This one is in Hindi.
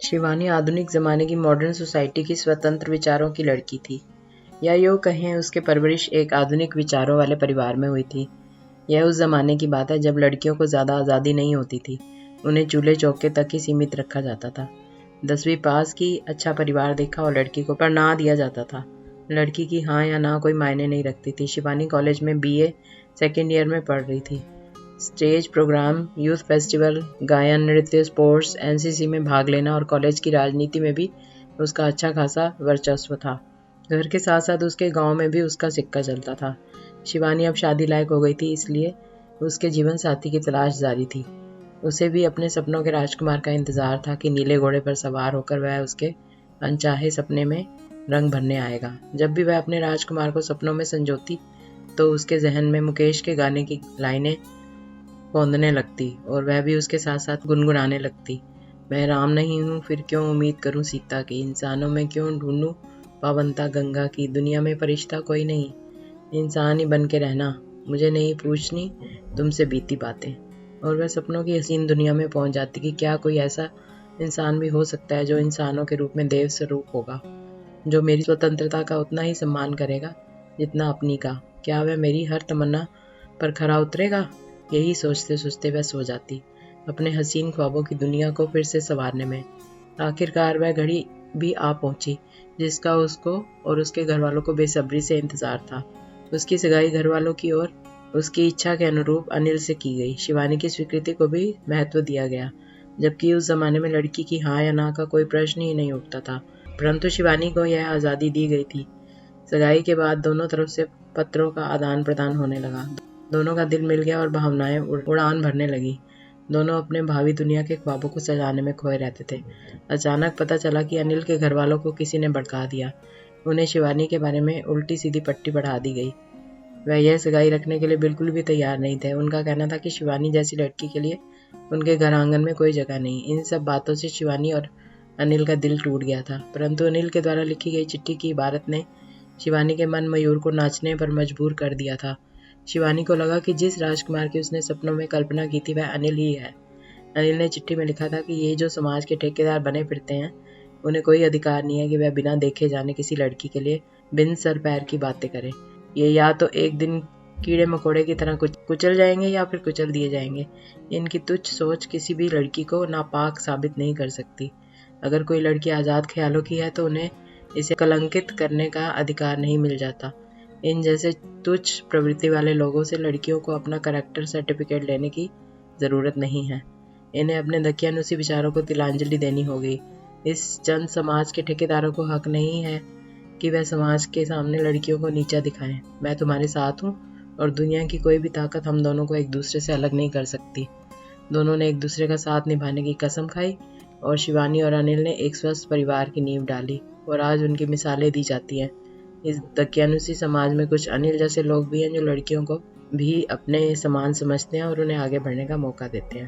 शिवानी आधुनिक ज़माने की मॉडर्न सोसाइटी की स्वतंत्र विचारों की लड़की थी, या यूँ कहें उसकी परवरिश एक आधुनिक विचारों वाले परिवार में हुई थी। यह उस ज़माने की बात है जब लड़कियों को ज़्यादा आज़ादी नहीं होती थी, उन्हें चूल्हे चौके तक ही सीमित रखा जाता था। 10वीं पास की, अच्छा परिवार देखा और लड़की को पढ़ा दिया जाता था। लड़की की हाँ या ना कोई मायने नहीं रखती थी। शिवानी कॉलेज में BA सेकेंड ईयर में पढ़ रही थी। स्टेज प्रोग्राम, यूथ फेस्टिवल, गायन, नृत्य, स्पोर्ट्स, NCC में भाग लेना और कॉलेज की राजनीति में भी उसका अच्छा खासा वर्चस्व था। घर के साथ साथ उसके गांव में भी उसका सिक्का चलता था। शिवानी अब शादी लायक हो गई थी, इसलिए उसके जीवन साथी की तलाश जारी थी। उसे भी अपने सपनों के राजकुमार का इंतजार था कि नीले घोड़े पर सवार होकर वह उसके अनचाहे सपने में रंग भरने आएगा। जब भी वह अपने राजकुमार को सपनों में संजोती तो उसके जहन में मुकेश के गाने की लाइनें पौंधने लगती और वह भी उसके साथ साथ गुनगुनाने लगती। मैं राम नहीं हूँ, फिर क्यों उम्मीद करूँ सीता की, इंसानों में क्यों ढूंढूं पावनता गंगा की, दुनिया में फरिश्ता कोई नहीं, इंसान ही बन के रहना, मुझे नहीं पूछनी तुमसे बीती बातें। और वह सपनों की हसीन दुनिया में पहुंच जाती कि क्या कोई ऐसा इंसान भी हो सकता है जो इंसानों के रूप में देव स्वरूप होगा, जो मेरी स्वतंत्रता का उतना ही सम्मान करेगा जितना अपनी का। क्या वह मेरी हर तमन्ना पर खरा उतरेगा? यही सोचते सोचते वह सो जाती, अपने हसीन ख्वाबों की दुनिया को फिर से संवारने में। आखिरकार वह घड़ी भी आ पहुंची जिसका उसको और उसके घर वालों को बेसब्री से इंतजार था। उसकी सगाई घर वालों की ओर उसकी इच्छा के अनुरूप अनिल से की गई। शिवानी की स्वीकृति को भी महत्व दिया गया, जबकि उस जमाने में लड़की की हाँ या ना का कोई प्रश्न ही नहीं उठता था। परंतु शिवानी को यह आज़ादी दी गई थी। सगाई के बाद दोनों तरफ से पत्रों का आदान प्रदान होने लगा। दोनों का दिल मिल गया और भावनाएं उड़ान भरने लगी। दोनों अपने भावी दुनिया के ख्वाबों को सजाने में खोए रहते थे। अचानक पता चला कि अनिल के घर वालों को किसी ने भड़का दिया। उन्हें शिवानी के बारे में उल्टी सीधी पट्टी पढ़ा दी गई। वह यह सगाई रखने के लिए बिल्कुल भी तैयार नहीं थे। उनका कहना था कि शिवानी जैसी लड़की के लिए उनके घर आंगन में कोई जगह नहीं। इन सब बातों से शिवानी और अनिल का दिल टूट गया था। परंतु अनिल के द्वारा लिखी गई चिट्ठी की इबारत ने शिवानी के मन मयूर को नाचने पर मजबूर कर दिया था। शिवानी को लगा कि जिस राजकुमार की उसने सपनों में कल्पना की थी वह अनिल ही है। अनिल ने चिट्ठी में लिखा था कि ये जो समाज के ठेकेदार बने फिरते हैं, उन्हें कोई अधिकार नहीं है कि वह बिना देखे जाने किसी लड़की के लिए बिन सर पैर की बातें करें। ये या तो एक दिन कीड़े मकोड़े की तरह कुचल जाएंगे या फिर कुचल दिए जाएंगे। इनकी तुच्छ सोच किसी भी लड़की को नापाक साबित नहीं कर सकती। अगर कोई लड़की आज़ाद ख्यालों की है तो उन्हें इसे कलंकित करने का अधिकार नहीं मिल जाता। इन जैसे तुच्छ प्रवृत्ति वाले लोगों से लड़कियों को अपना कैरेक्टर सर्टिफिकेट लेने की ज़रूरत नहीं है। इन्हें अपने दकियानुसी विचारों को तिलांजलि देनी होगी। इस चंद समाज के ठेकेदारों को हक नहीं है कि वह समाज के सामने लड़कियों को नीचा दिखाएं। मैं तुम्हारे साथ हूँ और दुनिया की कोई भी ताकत हम दोनों को एक दूसरे से अलग नहीं कर सकती। दोनों ने एक दूसरे का साथ निभाने की कसम खाई और शिवानी और अनिल ने एक स्वस्थ परिवार की नींव डाली और आज उनकी मिसालें दी जाती हैं। इस दकियानुसी समाज में कुछ अनिल जैसे लोग भी हैं जो लड़कियों को भी अपने समान समझते हैं और उन्हें आगे बढ़ने का मौका देते हैं।